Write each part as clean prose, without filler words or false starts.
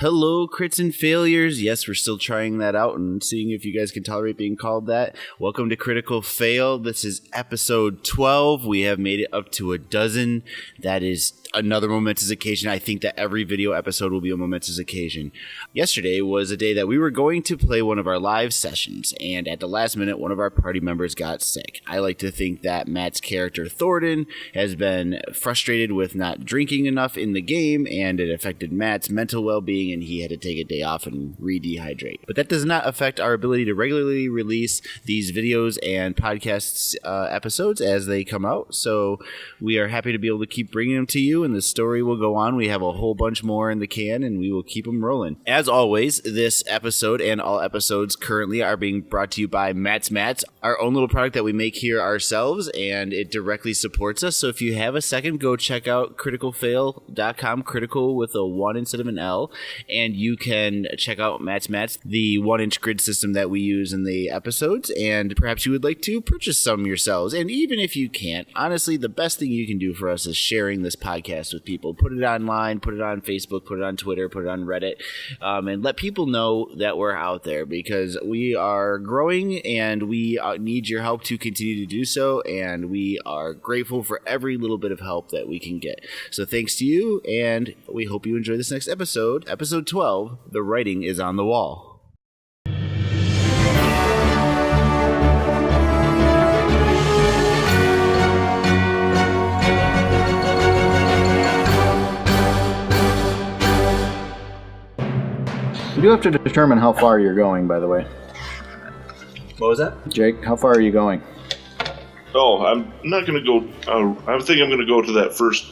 Hello, crits and failures. Yes, we're still trying that out and seeing if you guys can tolerate being called that. Welcome to Critical Fail. This is episode 12. We have made it up to a dozen. That is another momentous occasion. I think that every video episode will be a momentous occasion. Yesterday was a day that we were going to play one of our live sessions, and at the last minute, one of our party members got sick. I like to think that Matt's character, Thordin, has been frustrated with not drinking enough in the game, and it affected Matt's mental well-being, and he had to take a day off and re-dehydrate. But that does not affect our ability to regularly release these videos and podcasts episodes as they come out, so we are happy to be able to keep bringing them to you, and the story will go on. We have a whole bunch more in the can, and we will keep them rolling. As always, this episode and all episodes currently are being brought to you by Matt's Mats, our own little product that we make here ourselves, and it directly supports us. So if you have a second, go check out criticalfail.com, critical with a 1 instead of an L, and you can check out Matt's Mats, the 1-inch grid system that we use in the episodes, and perhaps you would like to purchase some yourselves. And even if you can't, honestly, the best thing you can do for us is sharing this podcast with people. Put it online, put it on Facebook, put it on Twitter, put it on Reddit, and let people know that we're out there, because we are growing and we need your help to continue to do so, and we are grateful for every little bit of help that we can get. So thanks to you, and we hope you enjoy this next episode, episode 12, The Writing is on the Wall. You do have to determine how far you're going, by the way. What was that? Jake, how far are you going? Oh, I'm not going to go... I think I'm going to go to that first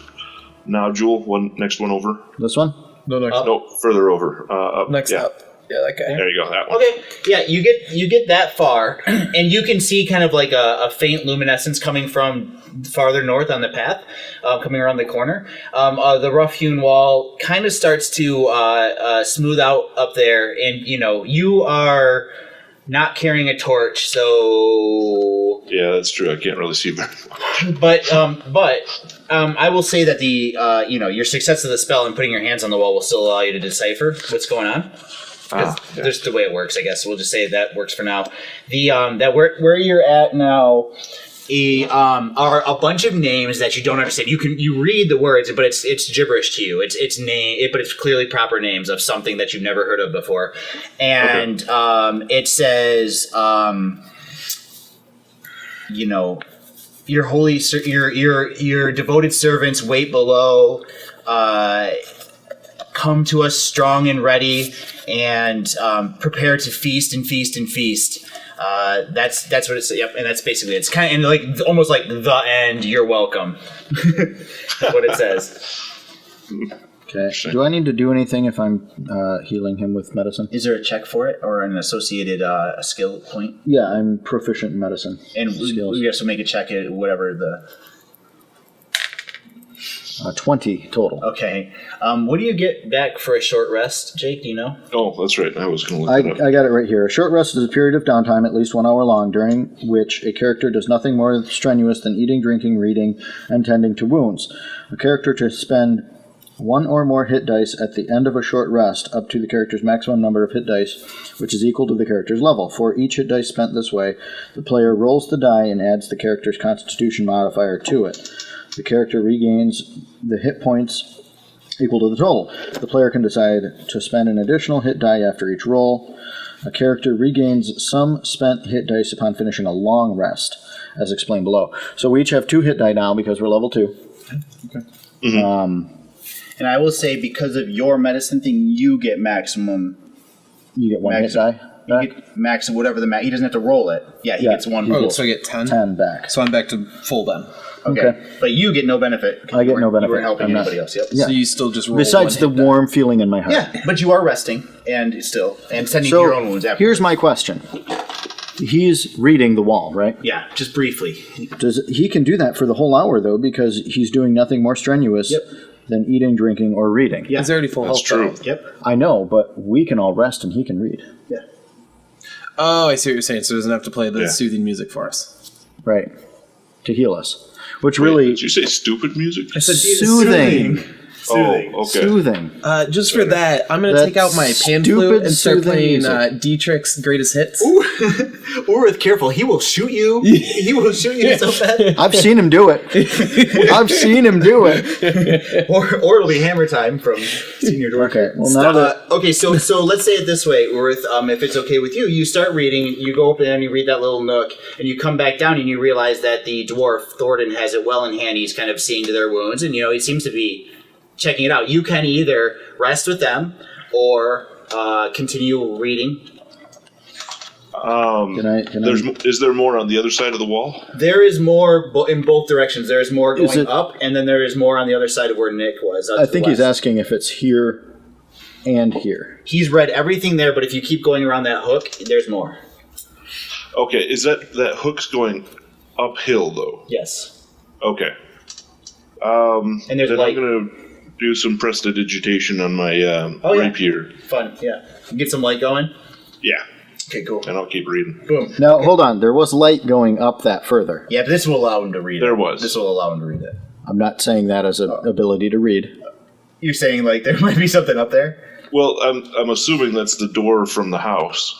nodule, next one over. This one? No, next up. No, further over. Up. Next yeah. up. Yeah, that guy. There you go, that one. Okay, yeah, you get that far, and you can see kind of like a faint luminescence coming from farther north on the path, coming around the corner. The rough-hewn wall kind of starts to smooth out up there, and you are not carrying a torch, so... Yeah, that's true. I can't really see very much. But I will say that the your success of the spell and putting your hands on the wall will still allow you to decipher what's going on. Just the way it works, I guess. We'll just say that works for now. The that where you're at now are a bunch of names that you don't understand. You read the words, but it's gibberish to you. It's name, but it's clearly proper names of something that you've never heard of before. And it says your holy your devoted servants wait below. Come to us strong and ready, and prepare to feast and feast and feast. That's what it's. Yep, and that's basically it. It's kind of like almost like the end. You're welcome. What it says. Okay. Do I need to do anything if I'm healing him with medicine? Is there a check for it or an associated skill point? Yeah, I'm proficient in medicine. And we have to make a check at whatever the. 20 total. Okay. What do you get back for a short rest, Jake? Do you know? Oh, that's right. I was going to look it up. I got it right here. A short rest is a period of downtime, at least 1 hour long, during which a character does nothing more strenuous than eating, drinking, reading, and tending to wounds. A character to spend 1 or more hit dice at the end of a short rest, up to the character's maximum number of hit dice, which is equal to the character's level. For each hit dice spent this way, the player rolls the die and adds the character's constitution modifier to it. The character regains the hit points equal to the total. The player can decide to spend an additional hit die after each roll. A character regains some spent hit dice upon finishing a long rest, as explained below. So we each have 2 hit die now because we're level 2. Okay. Mm-hmm. And I will say, because of your medicine thing, you get maximum. You get 1 hit die? You get maximum, whatever the max. He doesn't have to roll it. Yeah, he gets 1 Oh, so I get 10? 10 back. So I'm back to full then. Okay. But you get no benefit. I get no benefit. You weren't helping anybody else. Yep. Yeah. So you still just roll Besides the warm feeling in my heart. Yeah, but you are resting and sending So, your own wounds after. here's my question. He's reading the wall, right? Yeah, just briefly. He can do that for the whole hour, though, because he's doing nothing more strenuous than eating, drinking, or reading. Yeah. He's already full That's health. true. Yep. I know, but we can all rest and he can read. Yeah. Oh, I see what you're saying. So he doesn't have to play the soothing music for us. Right. To heal us. Which Wait, really... Did you say stupid music? I said soothing. Soothing. Oh, okay. Soothing. Just for that, I'm going to That take out my pan stupid flute and start soothing playing music. Dietrich's Greatest Hits. Oorith, careful. He will shoot you. He will shoot you so bad. I've seen him do it. I've seen him do it. Or it'll be hammer time from Senior Dwarf. Okay, well, now that... Okay, so let's say it this way, Oorith, if it's okay with you, you start reading, you go up there and you read that little nook, and you come back down and you realize that the dwarf, Thordin, has it well in hand. He's kind of seeing to their wounds, and, he seems to be checking it out. You can either rest with them or continue reading. Is there more on the other side of the wall? There is more in both directions. There is more going up, and then there is more on the other side of where Nick was. I think he's asking if it's here and here. He's read everything there, but if you keep going around that hook, there's more. Okay, is that hook's going uphill, though? Yes. Okay. And there's then light. I'm going to do some prestidigitation on my rapier. Fun, yeah. Get some light going? Yeah. Okay, cool. And I'll keep reading. Boom. Now, hold on. There was light going up that further. Yeah, but this will allow him to read it. There was. This will allow him to read it. I'm not saying that as an ability to read. You're saying, there might be something up there? Well, I'm assuming that's the door from the house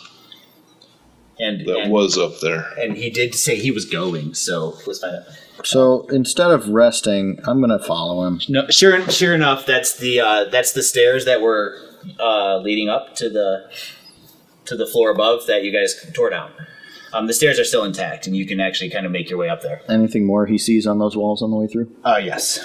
And was up there. And he did say he was going, so let's find out. So instead of resting, I'm going to follow him. No, sure enough, that's the stairs that were leading up to the floor above that you guys tore down. The stairs are still intact, and you can actually kind of make your way up there. Anything more he sees on those walls on the way through? Yes.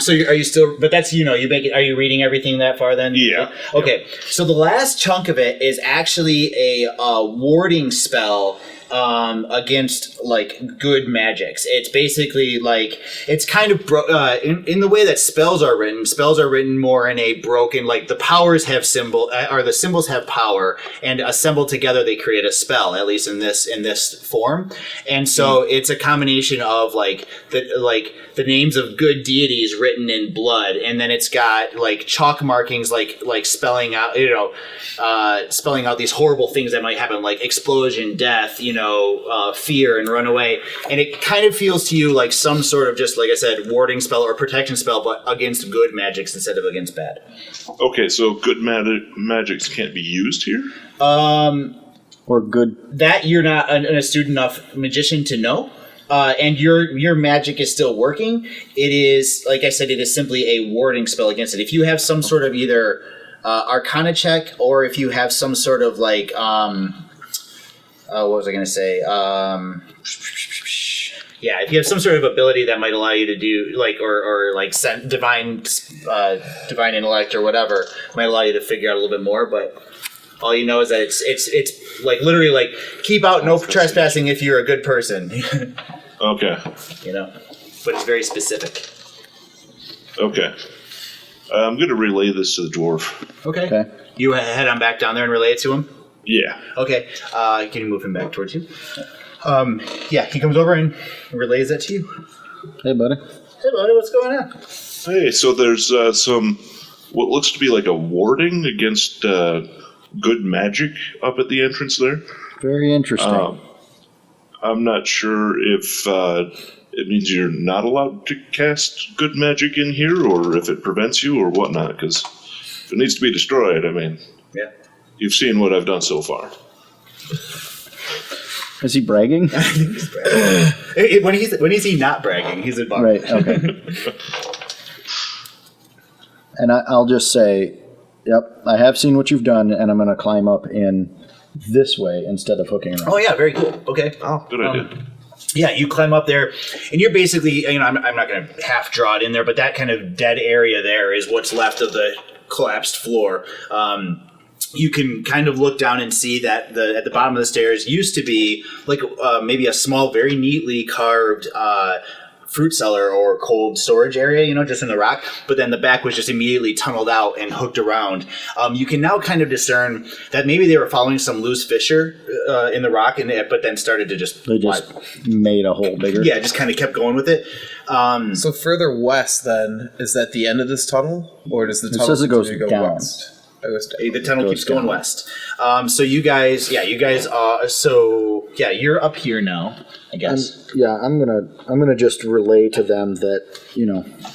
So are you still? But that's you make it. Are you reading everything that far then? Yeah. Okay. So the last chunk of it is actually a warding spell against good magics. It's basically it's kind of in the way that spells are written. Spells are written more in a broken the powers have the symbols have power, and assembled together they create a spell. At least in this form, and so it's a combination of the names of good deities written in blood, and then it's got chalk markings spelling out spelling out these horrible things that might happen, like explosion, death, fear, and run away. And it kind of feels to you like some sort of just, like I said, warding spell or protection spell, but against good magics instead of against bad. Okay, so good magics can't be used here? Or good... That you're not an astute enough magician to know. And your magic is still working. It is, like I said, it is simply a warding spell against it. If you have some sort of either Arcana check, or if you have some sort of what was I going to say? Yeah, if you have some sort of ability that might allow you to do divine intellect or whatever, might allow you to figure out a little bit more. But all you know is that it's literally keep out no trespassing if you're a good person. Okay. But it's very specific. Okay. I'm going to relay this to the dwarf. Okay. You head on back down there and relay it to him? Yeah. Okay. Can you move him back towards you? Yeah, he comes over and relays that to you. Hey, buddy. Hey, buddy, what's going on? Hey, so there's some, what looks to be like a warding against good magic up at the entrance there. Very interesting. I'm not sure if it means you're not allowed to cast good magic in here, or if it prevents you, or whatnot, because if it needs to be destroyed, yeah, you've seen what I've done so far. Is he bragging? He's bragging. When is he not bragging? He's a bummer. Right, okay. And I'll just say, yep, I have seen what you've done, and I'm going to climb up in this way instead of hooking around. Oh, yeah, very cool. Okay. Oh, good idea. Yeah, you climb up there, and you're basically, I'm not going to half draw it in there, but that kind of dead area there is what's left of the collapsed floor. You can kind of look down and see that at the bottom of the stairs used to be maybe a small, very neatly carved fruit cellar or cold storage area, just in the rock. But then the back was just immediately tunneled out and hooked around. You can now kind of discern that maybe they were following some loose fissure in the rock, but then started to They just made a hole bigger. Yeah, just kind of kept going with it. So further west, then, is that the end of this tunnel, or does the tunnel says it goes continue to go down. west? The tunnel keeps going west. So you guys, you're up here now, I guess. I'm gonna just relay to them that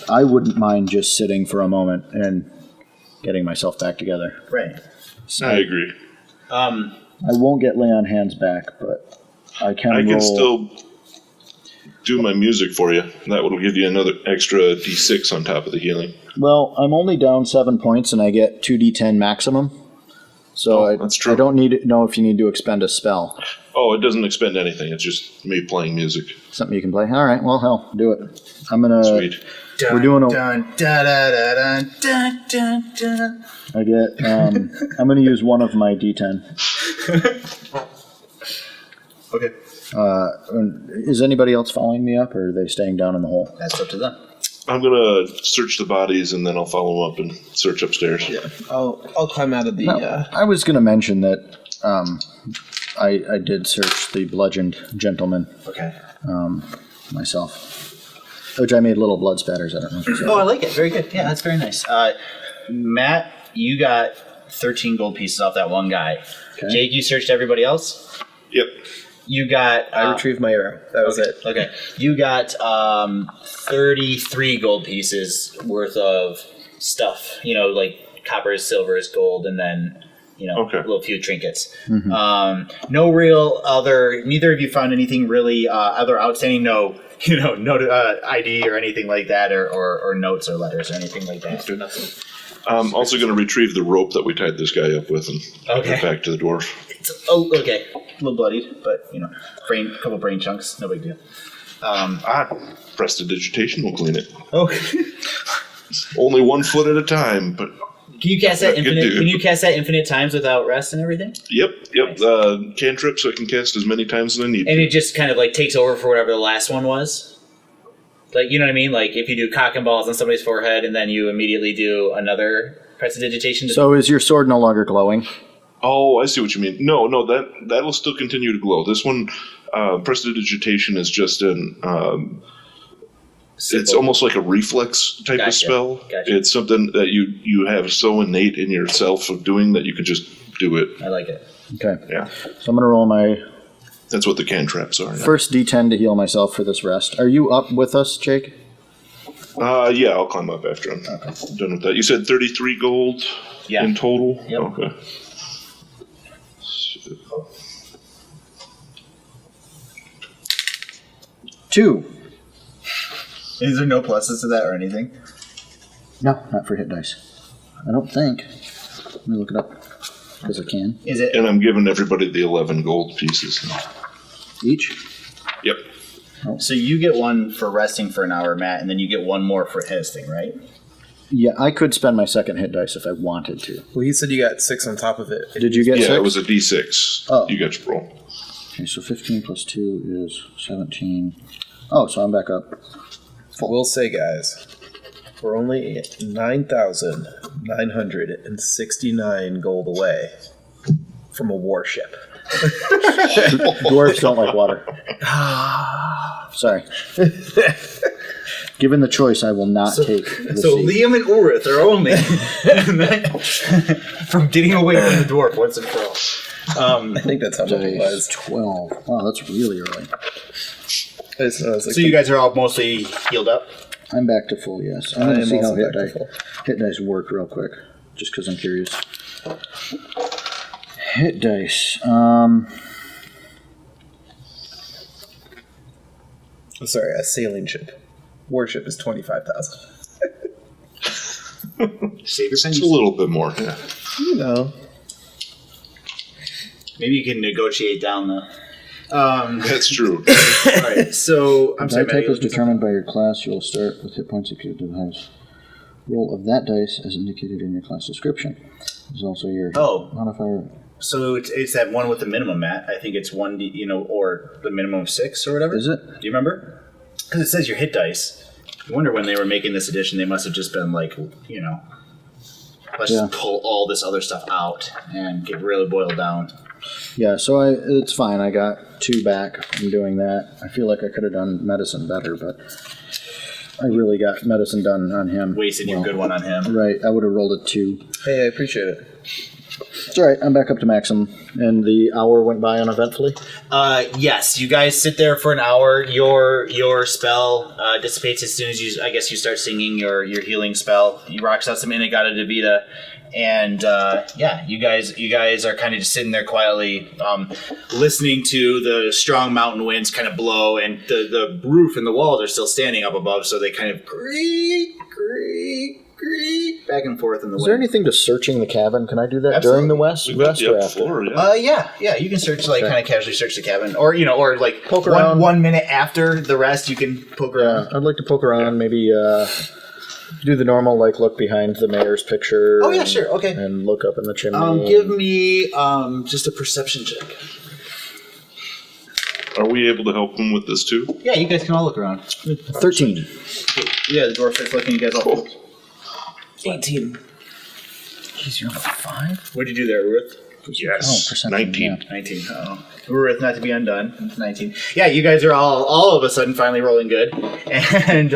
I wouldn't mind just sitting for a moment and getting myself back together. Right. So I agree. I won't get lay on hands back, but I can. I can still do my music for you. That will give you another extra D6 on top of the healing. Well, I'm only down 7 points, and I get 2d10 maximum. So that's true. I don't need to know if you need to expend a spell. Oh, it doesn't expend anything. It's just me playing music. Something you can play. All right. Well, hell, do it. I'm gonna. Sweet. We're doing a. Dun, da, da, da, dun, dun, dun, dun. I get. I'm gonna use one of my d10. Okay. Is anybody else following me up, or are they staying down in the hole? That's up to them. I'm gonna search the bodies and then I'll follow them up and search upstairs. Yeah, I'll climb out of the. No, I was gonna mention that I did search the bludgeoned gentleman. Okay. Myself, which I made little blood spatters. I don't know. If you saw Oh, I like it. Very good. Yeah, that's very nice. Matt, you got 13 gold pieces off that one guy. Okay. Jake, you searched everybody else? Yep. You got... I retrieved my arrow. That was it. Okay. You got 33 gold pieces worth of stuff. Like coppers, silvers, gold, and then, Okay. a little few trinkets. Mm-hmm. No real other... Neither of you found anything really other outstanding. No ID or anything like that, or notes or letters or anything like that. Nothing. I'm also going to retrieve the rope that we tied this guy up with and get back to the dwarf. Okay. A little bloodied, but, couple brain chunks. No big deal. Prestidigitation will clean it. Okay. Only 1 foot at a time, but... Can you cast that infinite? Can you cast that infinite times without rest and everything? Yep. Nice. Cantrip, so I can cast as many times as I need. And it just kind of takes over for whatever the last one was? You know what I mean? Like if you do cock and balls on somebody's forehead and then you immediately do another prestidigitation. So is your sword no longer glowing? Oh, I see what you mean. No, that'll still continue to glow. This one, prestidigitation is just an... it's almost like a reflex type of spell. Gotcha. It's something that you have so innate in yourself of doing that you can just do it. I like it. Okay. Yeah. So I'm going to roll my That's what the cantrips are. Yeah. first d10 to heal myself for this rest. Are you up with us, Jake? Yeah, I'll climb up after I'm done with that. You said 33 gold in total? Yep. Okay. 2. Is there no pluses to that or anything? No, not for hit dice. I don't think. Let me look it up because I can. Is it? And I'm giving everybody the 11 gold pieces. Each? Yep. So you get one for resting for an hour, Matt, and then you get one more for hasting, right? Yeah, I could spend my second hit dice if I wanted to. Well, he said you got 6 on top of it. Did you get 6? Yeah, it was a D6. Oh. You got to roll. Okay, so 15 plus 2 is 17. Oh, so I'm back up. We'll say, guys, we're only 9,969 gold away from a warship. Dwarves don't like water. Sorry. Given the choice, I will not take the So sea. Liam and Oorith are only from getting away from the dwarf once and for all. I think that's how much it was. 12. Wow, that's really early. So you guys are all mostly healed up? I'm back to full, yes. I'm going to see how hit dice work real quick, just because I'm curious. Hit dice. I'm sorry, a sailing ship. Warship is 25,000. Save your It's pennies. a little bit more. Yeah. You know. Maybe you can negotiate down the... That's true. Alright, so... I'm sorry, Die type Maddie, is determined by your class. You will start with hit points equal to the highest roll of that dice as indicated in your class description. There's also your modifier. So it's that one with the minimum, Matt. I think it's 1d, or the minimum of 6 or whatever. Is it? Do you remember? Because it says your hit dice. I wonder when they were making this edition, they must have just been like, let's just pull all this other stuff out and get really boiled down. Yeah, so it's fine. I got 2 back from doing that. I feel like I could have done medicine better, but I really got medicine done on him. Wasted your good one on him. Right, I would have rolled a 2. Hey, I appreciate it. It's all right. I'm back up to maximum, and the hour went by uneventfully. Yes, you guys sit there for an hour. Your spell dissipates as soon as you start singing your healing spell. You rocks out some Inagata Devita, and you guys are kind of just sitting there quietly, listening to the strong mountain winds kind of blow, and the roof and the walls are still standing up above, so they kind of creak back and forth in the wind. Is there anything to searching the cabin? Can I do that during the rest or after? Floor, yeah, you can search, kind of casually search the cabin, or like poke around. 1 minute after the rest, you can poke around. I'd like to poke around, maybe do the normal, look behind the mayor's picture. Oh yeah, sure, okay. And look up in the chimney. Give me just a perception check. Are we able to help him with this too? Yeah, you guys can all look around. 13. Yeah, the dwarf starts looking. You guys all. Cool. 18. Jeez, you're on a 5? What'd you do there, Oorith? Yes. percentage, 19. yeah. 19. Oh, Oorith, not to be undone. 19. Yeah, you guys are all of a sudden finally rolling good, and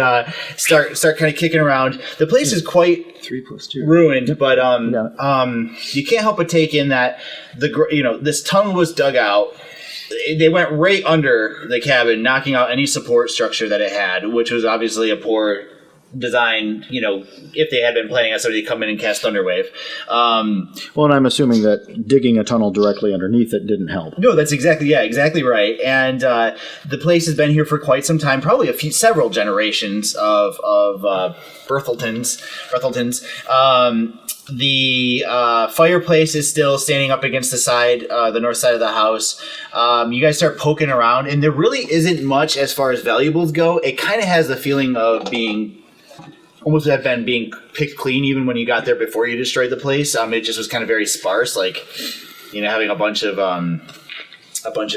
start kind of kicking around. The place is quite 3 + 2. ruined, but you can't help but take in that this tunnel was dug out. They went right under the cabin, knocking out any support structure that it had, which was obviously a poor design, if they had been planning on somebody to come in and cast Thunderwave. Well, and I'm assuming that digging a tunnel directly underneath it didn't help. No, that's exactly right. And the place has been here for quite some time, probably several generations of Bertheltons. The fireplace is still standing up against the north side of the house. You guys start poking around, and there really isn't much as far as valuables go. It kind of has the feeling of being picked clean even when you got there before you destroyed the place. It just was kind of very sparse, having a bunch of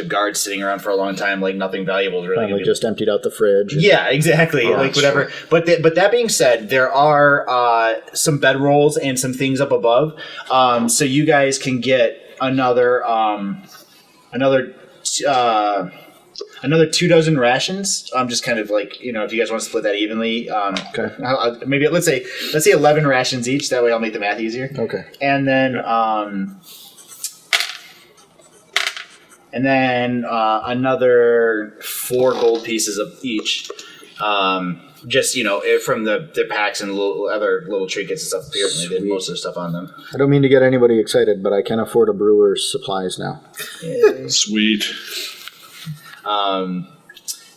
guards sitting around for a long time, nothing valuable is really. Finally, just emptied out the fridge. Yeah, exactly. Whatever. But that being said, there are some bedrolls and some things up above, so you guys can get another 2 dozen rations. Just kind of if you guys want to split that evenly. Okay. Maybe let's say 11 rations each. That way, I'll make the math easier. Okay. And then another 4 gold pieces of each. Just from their packs and other little trinkets and stuff. Apparently, they had most of the stuff on them. I don't mean to get anybody excited, but I can afford a brewer's supplies now. Yeah. Sweet.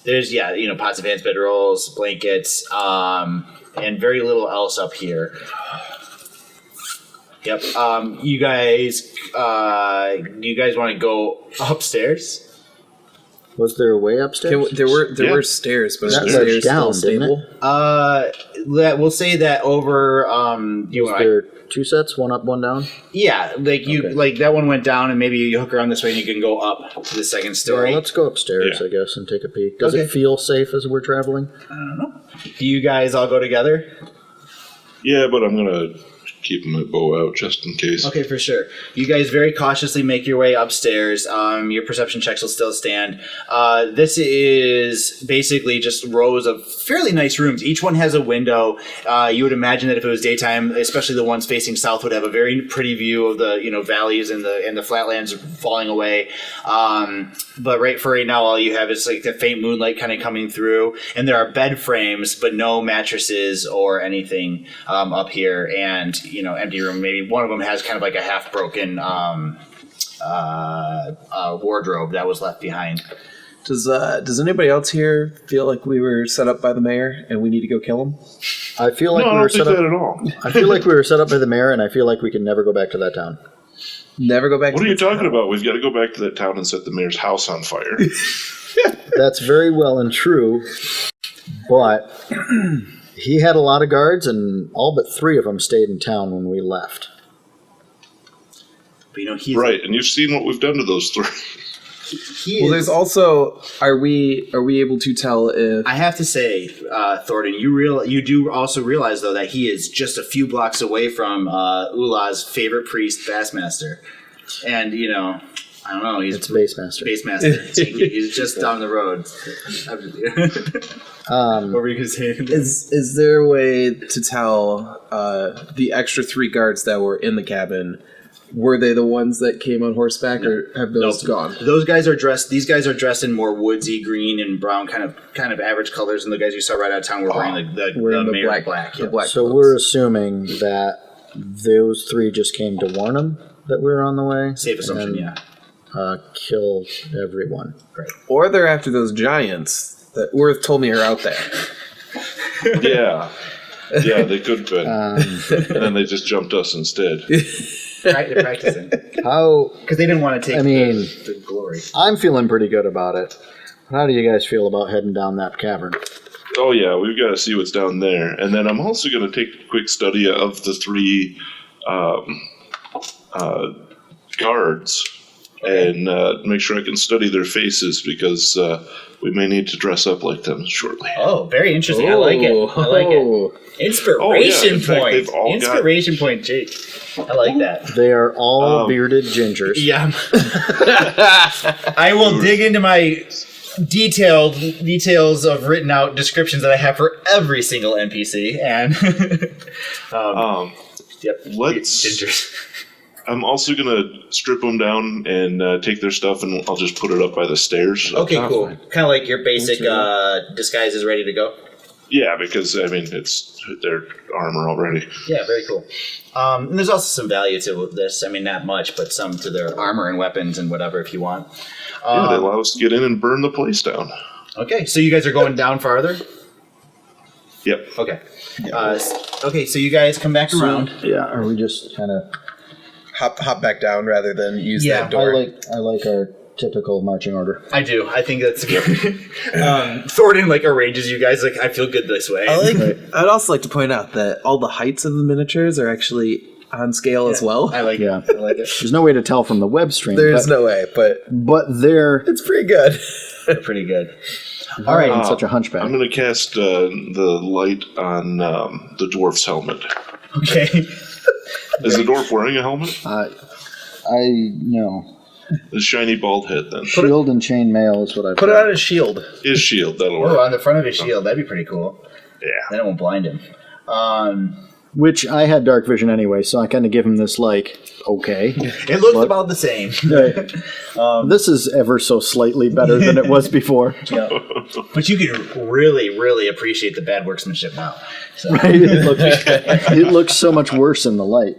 There's pots of hands, bedrolls, blankets, and very little else up here. Yep. You guys want to go upstairs? Was there a way upstairs? There were stairs, but That the led stairs down, still didn't it? stable. We'll say that over. Was there 2 sets, one up, one down? Yeah, that one went down, and maybe you hook around this way, and you can go up to the second story. Well, let's go upstairs, I guess, and take a peek. Does it feel safe as we're traveling? I don't know. Do you guys all go together? Yeah, but I'm gonna keep my bow out just in case. Okay, for sure. You guys very cautiously make your way upstairs. Your perception checks will still stand. This is basically just rows of fairly nice rooms. Each one has a window. You would imagine that if it was daytime, especially the ones facing south, would have a very pretty view of the valleys and the flatlands falling away. But for right now, all you have is the faint moonlight kind of coming through, and there are bed frames, but no mattresses or anything up here, and empty room. Maybe one of them has kind of a half broken wardrobe that was left behind. Does anybody else here feel like we were set up by the mayor and we need to go kill him? I feel like No, I we were don't set think up. that at all. I feel like we were set up by the mayor, and I feel like we can never go back to that town. Never go back What to are you the town? talking about? We've got to go back to that town and set the mayor's house on fire. That's very well and true, but he had a lot of guards, and all but 3 of them stayed in town when we left. But he's Right, and you've seen what we've done to those 3. Well, there's also are we able to tell if I have to say, Thordin, you do also realize though that he is just a few blocks away from Ulah's favorite priest, Bassmaster, and I don't know. He's It's Basemaster. He's just down the road. What were you going to say? Is there a way to tell the extra 3 guards that were in the cabin? Were they the ones that came on horseback, or have those gone? Those guys are dressed. These guys are dressed in more woodsy green and brown, kind of average colors. And the guys you saw right out of town were wearing the black. The black. So clothes. we're assuming that those 3 just came to warn them that we were on the way. Safe assumption, yeah. Kill everyone. Great. Or they're after those giants that Oorith told me are out there. Yeah. Yeah, they could have been. And then they just jumped us instead. They're practicing. How? Because they didn't want to take the glory. I'm feeling pretty good about it. How do you guys feel about heading down that cavern? Oh, yeah, we've got to see what's down there. And then I'm also going to take a quick study of the 3 guards and make sure I can study their faces because we may need to dress up like them shortly. Oh, very interesting. I like it. Inspiration point. They've all Inspiration point, Jake. I like that. They are all bearded gingers. Yeah. I will dig into my details of written out descriptions that I have for every single NPC and yep. Let's. I'm also gonna strip them down and take their stuff, and I'll just put it up by the stairs. Okay, cool. Kind of like your basic disguise is ready to go. Yeah, because I mean it's their armor already. Yeah, very cool. And there's also some value to this. I mean, not much, but some to their armor and weapons and whatever if you want. Yeah, they allow us to get in and burn the place down. Okay, so you guys are going down farther? Yep. Okay. Okay, so you guys come back around. Yeah, are we just kind of... Hop back down rather than use that I door. like our typical marching order. I do. I think that's good. Thordin arranges you guys. I feel good this way. I'd also like to point out that all the heights of the miniatures are actually on scale as well. I like it. I like it. There's no way to tell from the web stream. There's no way, but they're it's pretty good. They're pretty good. All right, such a hunchback. I'm going to cast the light on the dwarf's helmet. Okay. Is the dwarf wearing a helmet? No. The shiny bald head, then. Shield and chain mail is what I put it on his shield. His shield, that'll Oh, work. on the front of his shield. That'd be pretty cool. Yeah. Then it won't blind him. Which I had dark vision anyway, so I kind of give him this okay. It looks about the same. This is ever so slightly better than it was before. Yeah. But you can really, really appreciate the bad workmanship now. So. Right? It looks so much worse in the light.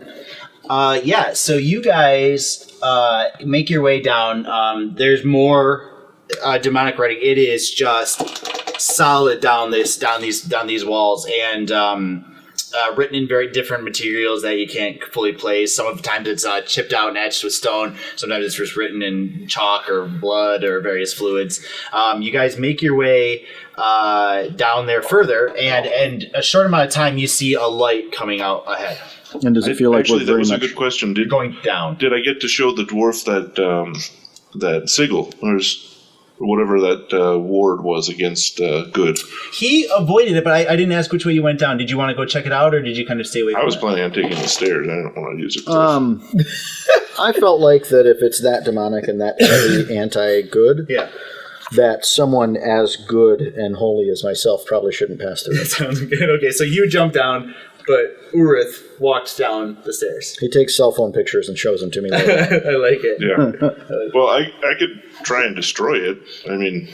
So you guys make your way down. There's more demonic writing. It is just solid down these walls and written in very different materials that you can't fully place. Some of the times it's chipped out and etched with stone. Sometimes it's just written in chalk or blood or various fluids. You guys make your way down there further, and in a short amount of time, you see a light coming out ahead. And does it feel like Actually, we're that very was much... a good question. You're going down. Did I get to show the dwarf that sigil, or whatever that ward was against good? He avoided it, but I didn't ask which way you went down. Did you want to go check it out, or did you kind of stay away from it? I was planning on taking the stairs. I didn't want to use it. I felt like that if it's that demonic and that heavy anti-good, that someone as good and holy as myself probably shouldn't pass through That it. sounds good. Okay, so you jumped down, but Oorith walked down the stairs. He takes cell phone pictures and shows them to me later. I like it. Yeah. Well, I could try and destroy it. I mean,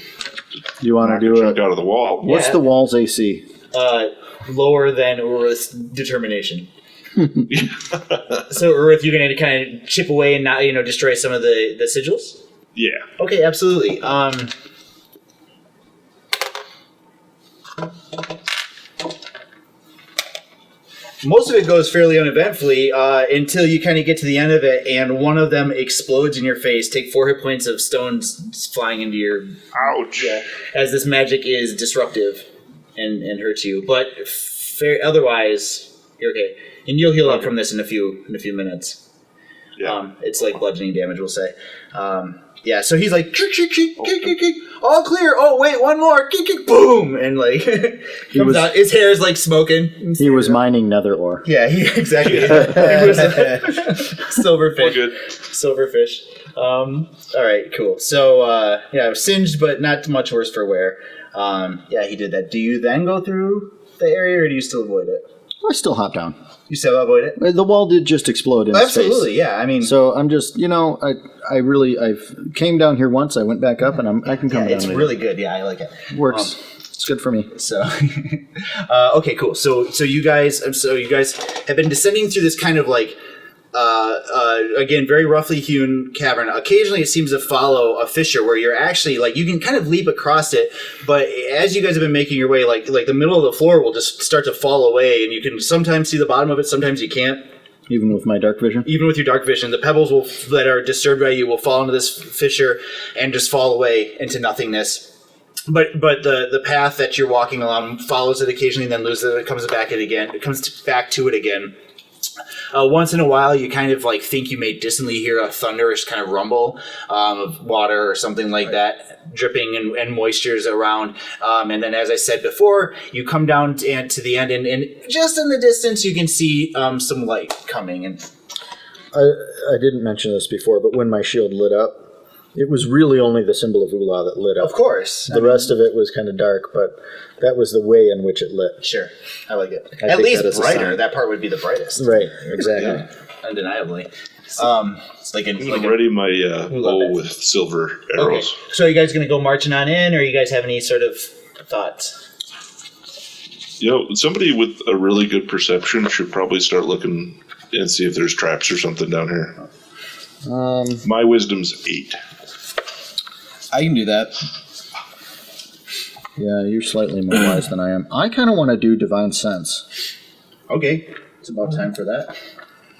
Do you want to do jump out of the wall. What's the wall's AC? Lower than Oorith's determination. So Oorith, you're gonna kind of chip away and not, destroy some of the sigils? Yeah. Okay, absolutely. Most of it goes fairly uneventfully until you kind of get to the end of it, and one of them explodes in your face. Take 4 hit points of stones flying into your... Ouch. Yeah, as this magic is disruptive and hurts you. But otherwise, you're okay. And you'll heal up from this in a few minutes. Yeah. It's like bludgeoning damage, we'll say. So he's like, all clear. Oh, wait, one more. Boom. And comes out. His hair is smoking. He was mining nether ore. Yeah, exactly. It was silverfish. Good. Silverfish. All right, cool. So, yeah, singed, but not much worse for wear. Yeah, he did that. Do you then go through the area, or do you still avoid it? I still hop down. You still avoid it? The wall did just explode in his face. Absolutely, yeah. I mean, So I'm just, I've came down here once. I went back up, and I can come down. it's later. really good. Yeah, I like it. Works. It's good for me. So, okay, cool. So you guys have been descending through this kind of like, again, very roughly hewn cavern. Occasionally, it seems to follow a fissure where you're actually like you can kind of leap across it, but as you guys have been making your way, like the middle of the floor will just start to fall away, and you can sometimes see the bottom of it, sometimes you can't. Even with my dark vision? Even with your dark vision, the pebbles that are disturbed by you will fall into this fissure and just fall away into nothingness. But the path that you're walking along follows it occasionally, and then loses it. It comes back to it again. Once in a while, you kind of like think you may distantly hear a thunderous kind of rumble of water or something like that, dripping and moistures around. And then, as I said before, you come down to the end, and just in the distance, you can see some light coming. And I didn't mention this before, but when my shield lit up, it was really only the symbol of Ula that lit up. Of course. The rest of it was kind of dark, but that was the way in which it lit. Sure. I like it. I At think least that is a brighter. sign. That part would be the brightest. Right, exactly. Yeah, undeniably. It's like I'm ready my bow with silver arrows. Okay. So are you guys going to go marching on in, or you guys have any sort of thoughts? Somebody with a really good perception should probably start looking and see if there's traps or something down here. My wisdom's 8. I can do that. Yeah, you're slightly more wise than I am. I kind of want to do Divine Sense. Okay. It's about time for that.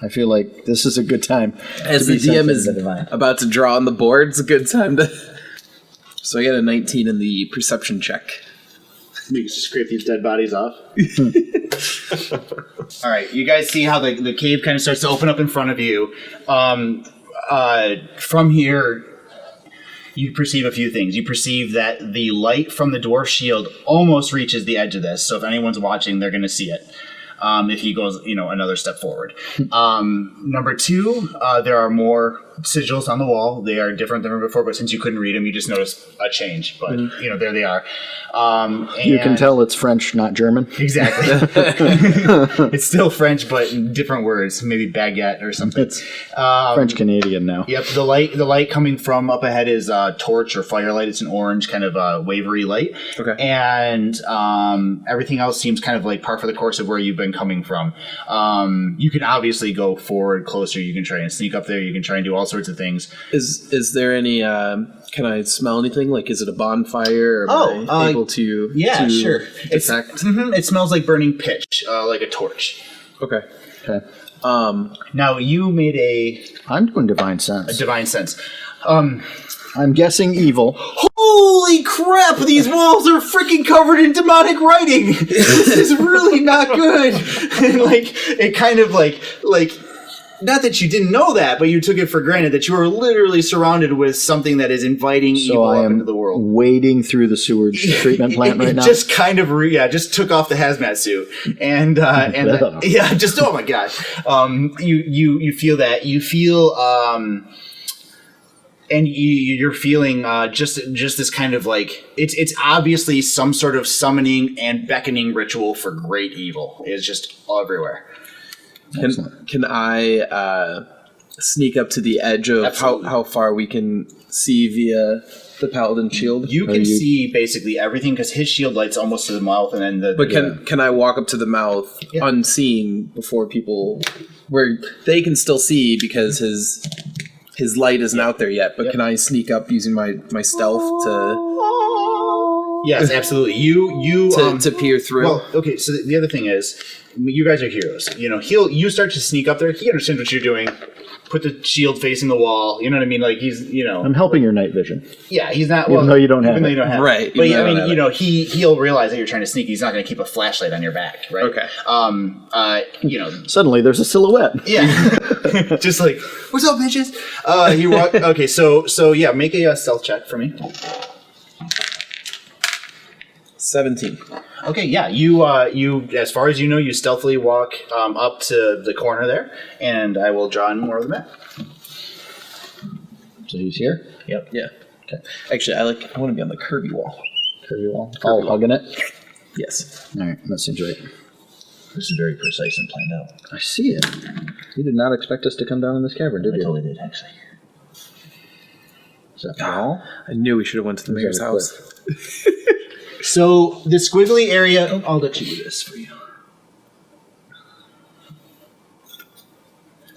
I feel like this is a good time. As to the be DM sensitive is to divine. about to draw on the board, it's a good time to... So I got a 19 in the perception check. You scrape these dead bodies off. All right, you guys see how the cave kind of starts to open up in front of you. From here, you perceive a few things. You perceive that the light from the dwarf shield almost reaches the edge of this. So if anyone's watching, they're going to see it. If he goes, another step forward. Number 2, there are more sigils on the wall. They are different than before, but since you couldn't read them, you just noticed a change. But, there they are. You can tell it's French, not German. Exactly. It's still French, but in different words. Maybe baguette or something. It's French-Canadian now. Yep, the light coming from up ahead is torch or firelight. It's an orange kind of wavery light. Okay. And everything else seems kind of like par for the course of where you've been coming from. You can obviously go forward closer. You can try and sneak up there. You can try and do all sorts of things. Is there any... can I smell anything? Like, is it a bonfire? Or am I able to sure. detect? It smells like burning pitch, like a torch. Okay. Okay. Now, you made I'm doing Divine Sense. a divine sense. I'm guessing evil. Holy crap, these walls are freaking covered in demonic writing. This is really not good. And it kind of like not that you didn't know that, but you took it for granted that you are literally surrounded with something that is inviting evil I up am into the world. wading through the sewage treatment plant right now. Just kind of just took off the hazmat suit and just oh my god. You feel that. You feel and you're feeling just this kind of like it's obviously some sort of summoning and beckoning ritual for great evil. It's just everywhere. Can I sneak up to the edge of how far we can see via the paladin shield? You can see basically everything because his shield light's almost to the mouth, and then can I walk up to the mouth unseen before people, where they can still see because his light isn't out there yet? But can I sneak up using my stealth to? Yes, absolutely. You to peer through. Well, okay. So the other thing is, you guys are heroes. You start to sneak up there. He understands what you're doing. Put the shield facing the wall. You know what I mean? Like he's, I'm helping your night vision. Yeah, he's not. Even though you don't have it. Right. But I mean, he'll realize that you're trying to sneak. He's not going to keep a flashlight on your back, right? Okay. Suddenly there's a silhouette. Yeah. Just like, what's up, bitches? Okay, so yeah, make a stealth check for me. 17. Okay, yeah, you as far as you know, you stealthily walk up to the corner there, and I will draw in more of the map. So he's here? Yep. Yeah. Okay. Actually, I want to be on the curvy wall. Curvy wall. Oh, hugging it? Yes. All right, that seems right. This is very precise and planned out. I see it. You did not expect us to come down in this cavern, did I you? totally did, actually. Is that the wall? I knew we should have went to the mayor's that a house. So the squiggly area. I'll let you do this for you.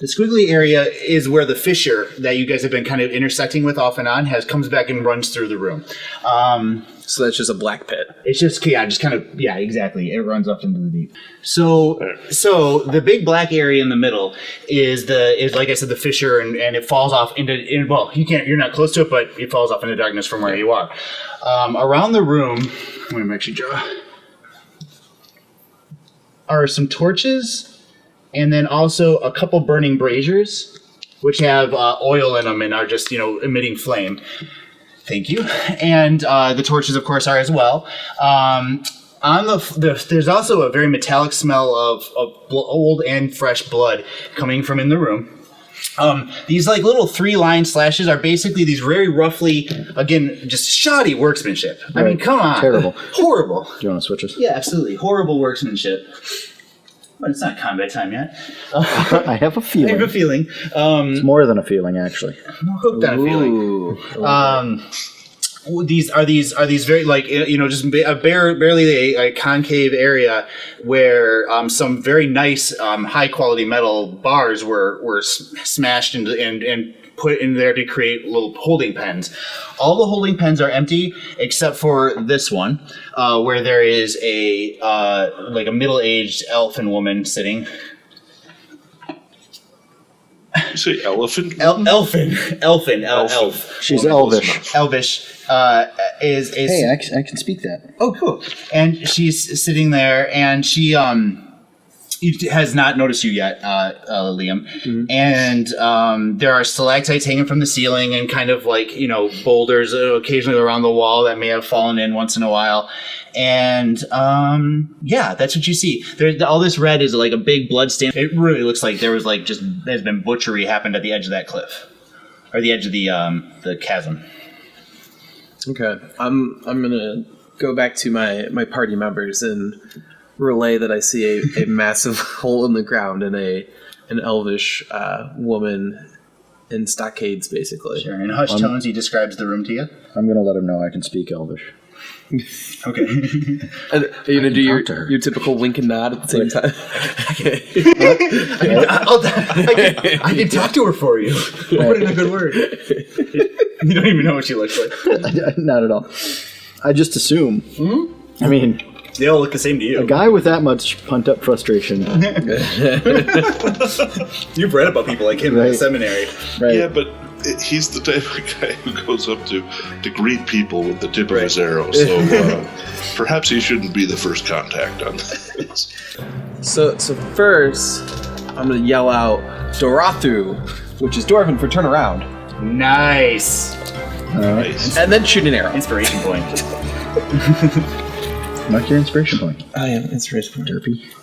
The squiggly area is where the fissure that you guys have been kind of intersecting with off and on comes back and runs through the room. So that's just a black pit. It's just exactly. It runs up into the deep. So the big black area in the middle is like I said, the fissure, and it falls off into well, you're not close to it, but it falls off into darkness from where you are. Around the room, I'm gonna actually draw. Are some torches, and then also a couple burning braziers, which have oil in them and are just emitting flame. Thank you. And the torches, of course, are as well. There's also a very metallic smell of old and fresh blood coming from in the room. These like little 3-line slashes are basically these very roughly, again, just shoddy workmanship. I mean, come on. Terrible. Horrible. Do you want to switch us? Yeah, absolutely. Horrible workmanship. But it's not combat time yet. I have a feeling. I have a feeling. It's more than a feeling, actually. I'm hooked on a feeling. These are very just barely a concave area where some very nice high quality metal bars were smashed and put in there to create little holding pens. All the holding pens are empty except for this one, where there is a middle-aged elfin woman sitting. You say elephant? Elfin. She's elvish. Elvish is. Hey, I can speak that. Oh, cool. And she's sitting there, and she has not noticed you yet, Liam. Mm-hmm. And there are stalactites hanging from the ceiling, and kind of boulders occasionally around the wall that may have fallen in once in a while. And that's what you see. All this red is like a big blood stain. It really looks like there's been butchery happened at the edge of that cliff, or the edge of the chasm. Okay, I'm gonna go back to my party members and relay that I see a massive hole in the ground and an elvish woman in stockades, basically. Sure. In hushed tones, he describes the room to you. I'm going to let him know I can speak elvish. Okay. And are you gonna do your typical wink and nod at the same time? I can talk to her for you. Put in a good word. You don't even know what she looks like. Not at all. I just assume. Mm-hmm. I mean, they all look the same to you. A guy with that much pent-up frustration. You've read about people like him in the seminary. Right. Yeah, but he's the type of guy who goes up to greet people with the tip of his arrow. So perhaps he shouldn't be the first contact on this. So first, I'm going to yell out, Dorathu, which is Dwarven for turn around. Nice. Nice. And then shoot an arrow. Inspiration point. Mark your inspiration point. I am inspiration point. Derpy.